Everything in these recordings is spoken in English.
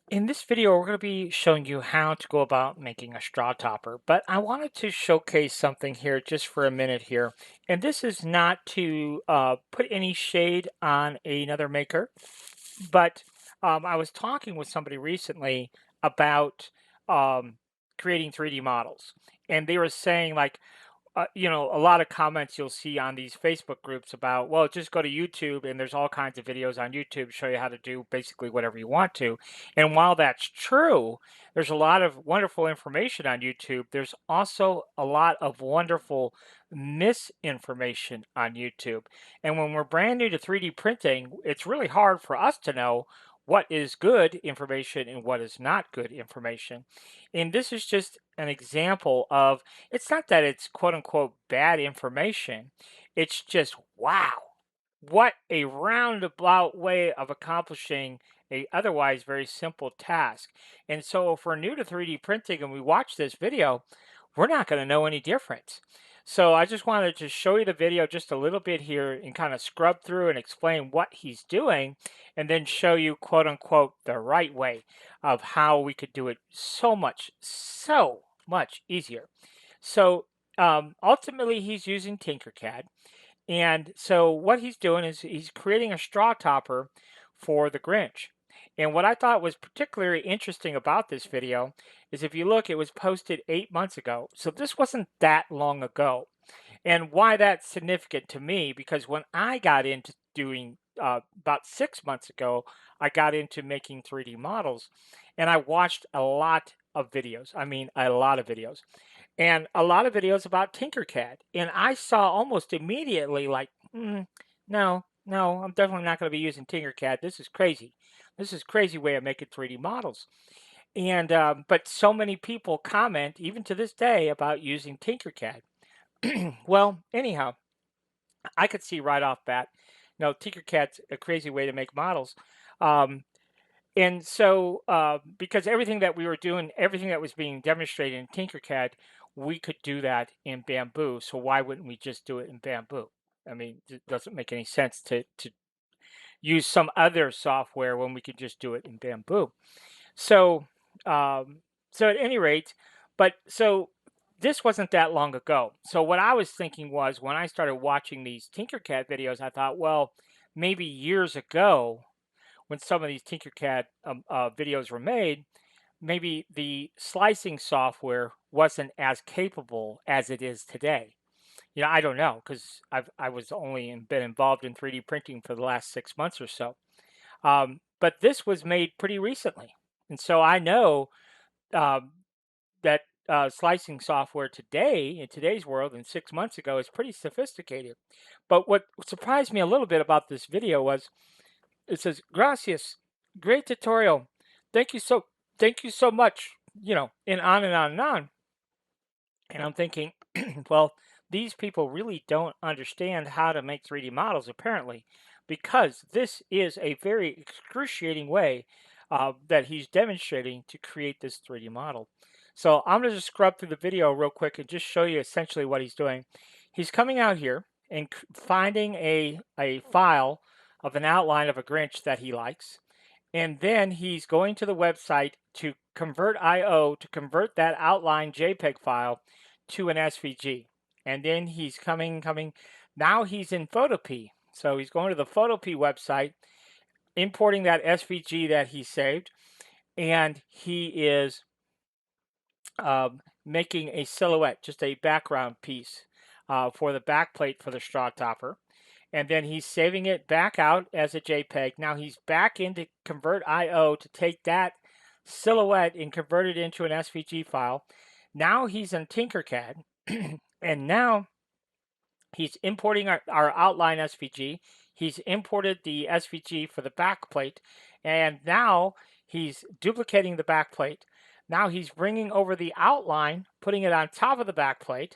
In this video, we're going to be showing you how to go about making a straw topper, but I wanted to showcase something here just for a minute here. And this is not to put any shade on another maker, but I was talking with somebody recently about um, creating 3D models. And they were saying like, a lot of comments you'll see on these Facebook groups about, well, just go to YouTube and there's all kinds of videos on YouTube to show you how to do basically whatever you want to. And while that's true, there's a lot of wonderful information on YouTube. There's also a lot of wonderful misinformation on YouTube. And when we're brand new to 3D printing, it's really hard for us to know what is good information and what is not good information. And this is just an example of it's not that it's quote unquote bad information. It's just, wow, what a roundabout way of accomplishing a otherwise very simple task. And so if we're new to 3D printing and we watch this video, we're not going to know any difference. So I just wanted to show you the video just a little bit here and kind of scrub through and explain what he's doing and then show you quote unquote the right way of how we could do it so much easier. So ultimately, he's using Tinkercad. And so what he's doing is he's creating a straw topper for the Grinch. And what I thought was particularly interesting about this video is if you look, it was posted 8 months ago. So this wasn't that long ago. And why that's significant to me, because when I got into doing about 6 months ago, I got into making 3D models and I watched a lot of videos. I mean, a lot of videos and a lot of videos about Tinkercad. And I saw almost immediately, like, no, I'm definitely not going to be using Tinkercad. This is crazy. This is crazy way of making 3D models. And but so many people comment, even to this day, about using Tinkercad. Well, anyhow, I could see right off bat, no, Tinkercad's a crazy way to make models. Um, and so, because everything that we were doing, everything that was being demonstrated in Tinkercad, we could do that in Bambu. So why wouldn't we just do it in Bambu? I mean, it doesn't make any sense to use some other software when we could just do it in Bambu. So, um, so at any rate, but so this wasn't that long ago. So what I was thinking was when I started watching these Tinkercad videos, I thought, well, maybe years ago when some of these Tinkercad videos were made, maybe the slicing software wasn't as capable as it is today. I don't know because I was only been involved in 3D printing for the last 6 months or so. But this was made pretty recently, and so I know um, that slicing software today in today's world and 6 months ago is pretty sophisticated. But what surprised me a little bit about this video was it says, "Gracias, great tutorial. Thank you so, thank you so much." And on and on and on. And I'm thinking, well, these people really don't understand how to make 3D models, apparently, because this is a very excruciating way that he's demonstrating to create this 3D model. So I'm going to just scrub through the video real quick and just show you essentially what he's doing. He's coming out here and finding a file of an outline of a Grinch that he likes. And then he's going to the website to convert IO to convert that outline JPEG file to an SVG. And then he's coming. Now he's in Photopea. So he's going to the Photopea website, importing that SVG that he saved, and he is making a silhouette, just a background piece for the backplate for the straw topper. And then he's saving it back out as a JPEG. Now he's back into Convert IO to take that silhouette and convert it into an SVG file. Now he's in Tinkercad, and now he's importing our outline SVG. He's imported the SVG for the backplate, and now he's duplicating the backplate. Now he's bringing over the outline, putting it on top of the backplate,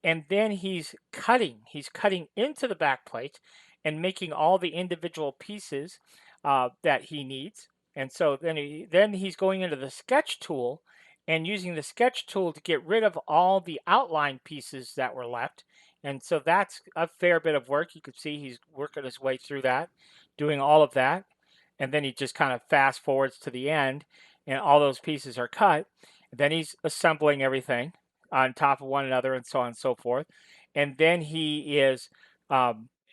and then he's cutting. He's cutting into the backplate and making all the individual pieces that he needs. And so then he's going into the sketch tool and using the sketch tool to get rid of all the outline pieces that were left. And so that's a fair bit of work. You can see he's working his way through that, doing all of that. And then he just kind of fast forwards to the end and all those pieces are cut. Then he's assembling everything on top of one another and so on and so forth. And then he is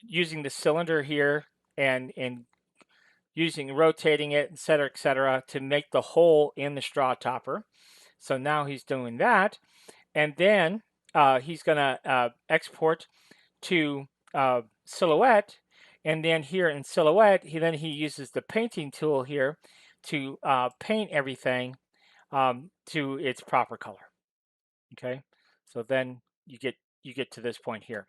using the cylinder here and rotating it, et cetera, to make the hole in the straw topper. So now he's doing that. And then he's going to export to Silhouette. And then here in Silhouette, he uses the painting tool here to paint everything to its proper color. Okay, so then you get to this point here,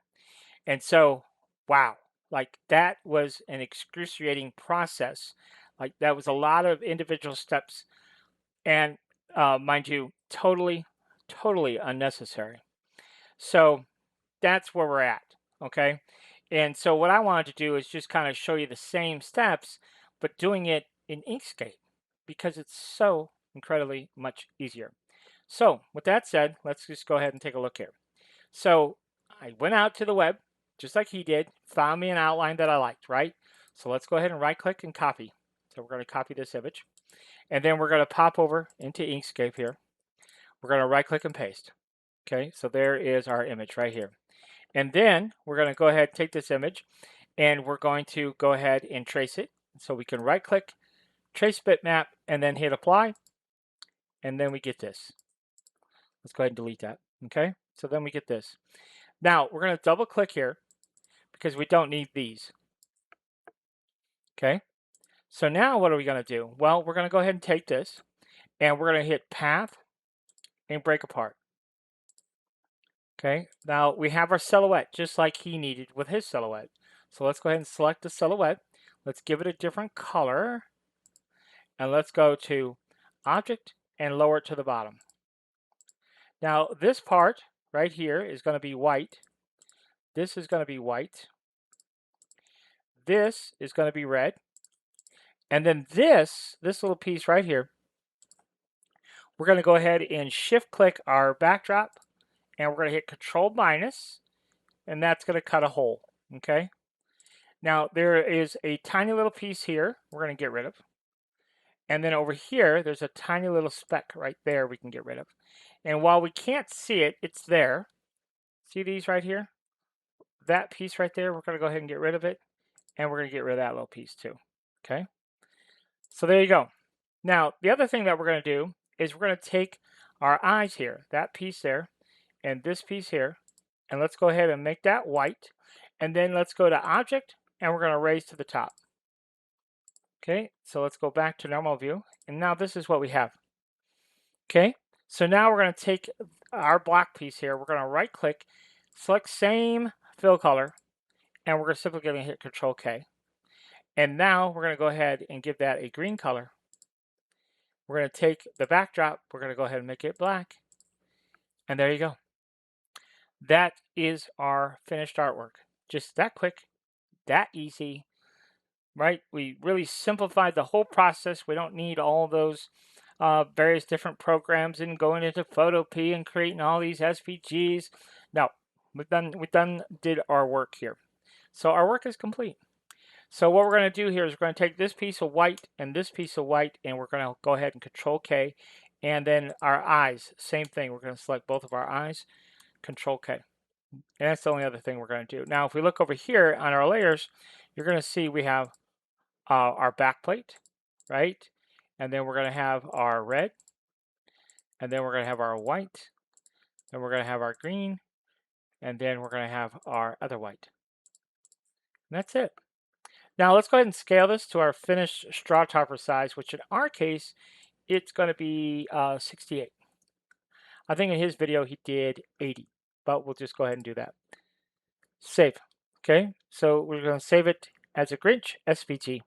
and so wow, like that was an excruciating process. Like that was a lot of individual steps, and mind you, totally unnecessary. So that's where we're at. Okay, and so what I wanted to do is just kind of show you the same steps, but doing it in Inkscape because it's so incredibly much easier. So with that said, let's just go ahead and take a look here. So I went out to the web, just like he did, found me an outline that I liked, right? So let's go ahead and right click and copy. So we're going to copy this image. And then we're going to pop over into Inkscape here. We're going to right click and paste. Okay, so there is our image right here. And then we're going to go ahead and take this image and we're going to go ahead and trace it. So we can right click, trace bitmap, and then hit apply. And then we get this. Let's go ahead and delete that. Okay, so then we get this. Now we're going to double click here because we don't need these. Okay, so now what are we going to do? Well, we're going to go ahead and take this and we're going to hit path and break apart. Okay, now we have our silhouette just like he needed with his silhouette. So let's go ahead and select the silhouette. Let's give it a different color and let's go to object and lower it to the bottom. Now this part right here is going to be white. This is going to be white. This is going to be red. And then this little piece right here, we're going to go ahead and shift click our backdrop and we're going to hit Control minus and that's going to cut a hole. Okay. Now there is a tiny little piece here we're going to get rid of. And then over here, there's a tiny little speck right there we can get rid of. And while we can't see it, it's there. See these right here? That piece right there, we're going to go ahead and get rid of it. And we're going to get rid of that little piece too. Okay. So there you go. Now, the other thing that we're going to do is we're going to take our eyes here, that piece there, and this piece here, and let's go ahead and make that white. And then let's go to Object, and we're going to raise to the top. Okay, so let's go back to normal view. And now this is what we have. Okay, so now we're going to take our black piece here. We're going to right click, select same fill color, and we're simply going to hit Control K. And now we're going to go ahead and give that a green color. We're going to take the backdrop. We're going to go ahead and make it black. And there you go. That is our finished artwork. Just that quick, that easy, right? We really simplified the whole process. We don't need all those various different programs and going into Photopea and creating all these SVGs. No, did our work here. So our work is complete. So what we're going to do here is we're going to take this piece of white and this piece of white, and we're going to go ahead and Control K, and then our eyes, same thing. We're going to select both of our eyes, Control K. And that's the only other thing we're going to do. Now, if we look over here on our layers, you're going to see we have our back plate, right? And then we're going to have our red, and then we're going to have our white, then we're going to have our green, and then we're going to have our other white. And that's it. Now let's go ahead and scale this to our finished straw topper size, which in our case, it's going to be 68. I think in his video he did 80, but we'll just go ahead and do that. Save. Okay, so we're going to save it as a Grinch SVG.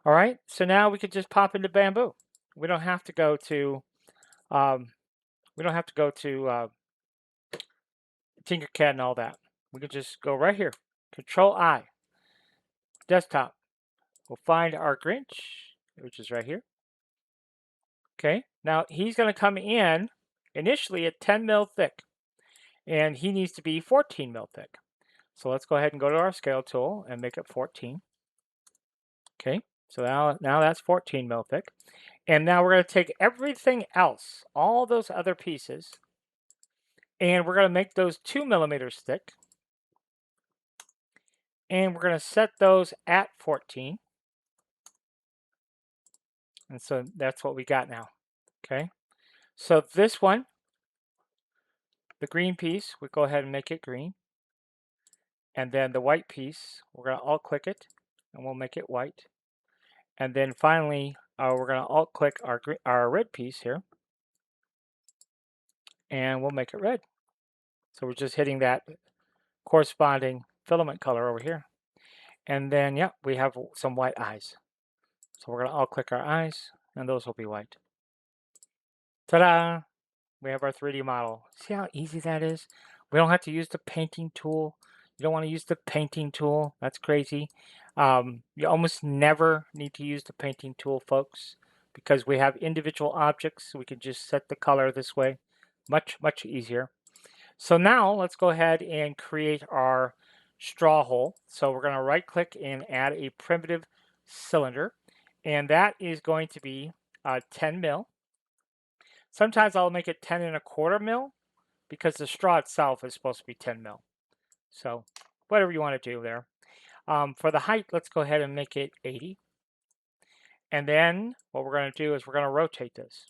All right, so now we could just pop into Bambu. We don't have to go to Tinkercad and all that. We can just go right here, Control I, desktop. We'll find our Grinch, which is right here. Okay, now he's going to come in initially at 10 mil thick, and he needs to be 14 mil thick. So let's go ahead and go to our scale tool and make it 14. Okay, so now that's 14 mil thick. And now we're going to take everything else, all those other pieces, and we're going to make those 2mm thick. And we're going to set those at 14. And so that's what we got now. Okay. So this one, the green piece, we go ahead and make it green. And then the white piece, we're going to alt click it and we'll make it white. And then finally, we're going to alt click our red piece here and we'll make it red. So we're just hitting that corresponding filament color over here. And then, yeah, we have some white eyes. So we're going to alt click our eyes and those will be white. Ta-da! We have our 3D model. See how easy that is? We don't have to use the painting tool. You don't want to use the painting tool. That's crazy. You almost never need to use the painting tool, folks, because we have individual objects. We can just set the color this way. Much, much easier. So now let's go ahead and create our straw hole. So we're going to right click and add a primitive cylinder. And that is going to be 10 mil. Sometimes I'll make it 10 1/4 mil because the straw itself is supposed to be 10 mil. So whatever you want to do there. For the height, let's go ahead and make it 80. And then what we're going to do is we're going to rotate this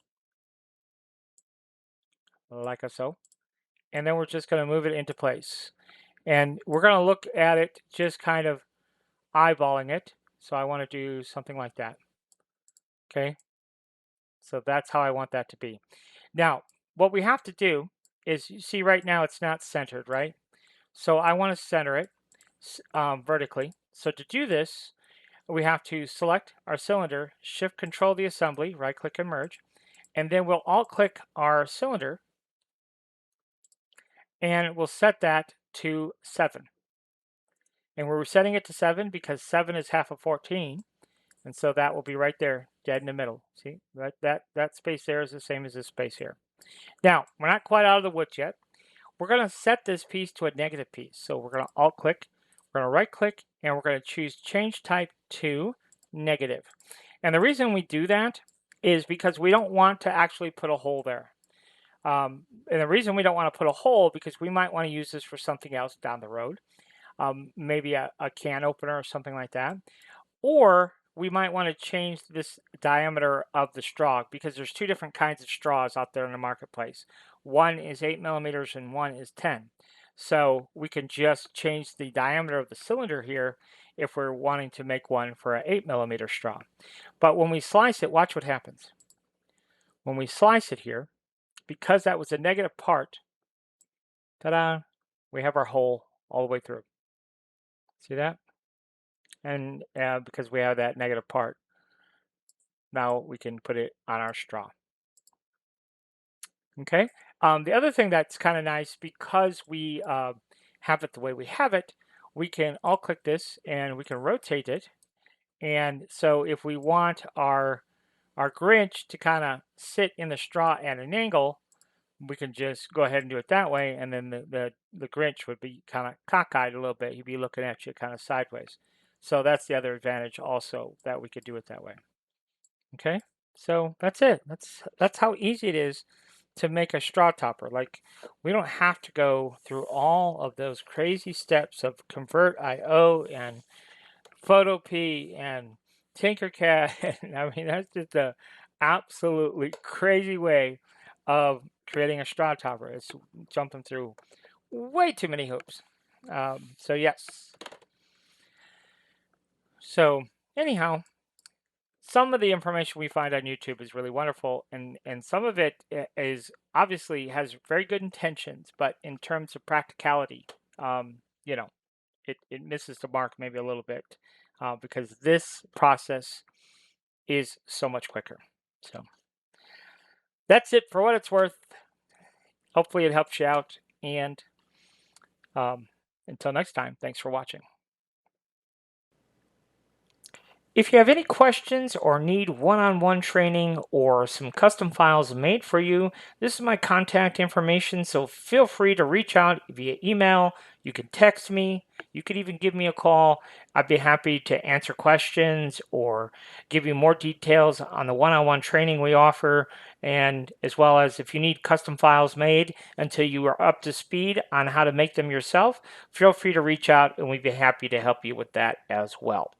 like so. And then we're just going to move it into place. And we're going to look at it just kind of eyeballing it. So I want to do something like that. Okay. So that's how I want that to be. Now, what we have to do is, you see right now it's not centered, right? So I want to center it vertically. So to do this, we have to select our cylinder, shift control the assembly, right click and merge, and then we'll alt click our cylinder and we'll set that to 7. And we're setting it to 7 because 7 is half of 14. And so that will be right there, dead in the middle. See, that space there is the same as this space here. Now, we're not quite out of the woods yet. We're going to set this piece to a negative piece. So we're going to alt click, we're going to right click, and we're going to choose change type to negative. And the reason we do that is because we don't want to actually put a hole there. And the reason we don't want to put a hole because we might want to use this for something else down the road. Maybe a can opener or something like that. Or we might want to change this diameter of the straw because there's two different kinds of straws out there in the marketplace. One is 8mm and one is 10. So we can just change the diameter of the cylinder here if we're wanting to make one for an 8mm straw. But when we slice it, watch what happens. When we slice it here, because that was a negative part, ta-da, we have our hole all the way through. See that? And because we have that negative part, now we can put it on our straw. Okay. The other thing that's kind of nice, because we have it the way we have it, we can alt click this and we can rotate it. And so if we want our Grinch to kind of sit in the straw at an angle, we can just go ahead and do it that way. And then the Grinch would be kind of cockeyed a little bit. He'd be looking at you kind of sideways. So that's the other advantage also, that we could do it that way. Okay. So that's it. That's how easy it is to make a straw topper. Like, we don't have to go through all of those crazy steps of convert.io and photop and tinkercad. I mean, that's just a absolutely crazy way of creating a straw topper. It's jumping through way too many hoops. So yes. So anyhow, some of the information we find on YouTube is really wonderful, and some of it is obviously has very good intentions, but in terms of practicality, you know, it misses the mark maybe a little bit because this process is so much quicker. So that's it for what it's worth. Hopefully it helps you out, and until next time, thanks for watching. If you have any questions or need one-on-one training or some custom files made for you, this is my contact information, so feel free to reach out via email. You can text me. You could even give me a call. I'd be happy to answer questions or give you more details on the one-on-one training we offer, and as well as if you need custom files made until you are up to speed on how to make them yourself, feel free to reach out and we'd be happy to help you with that as well.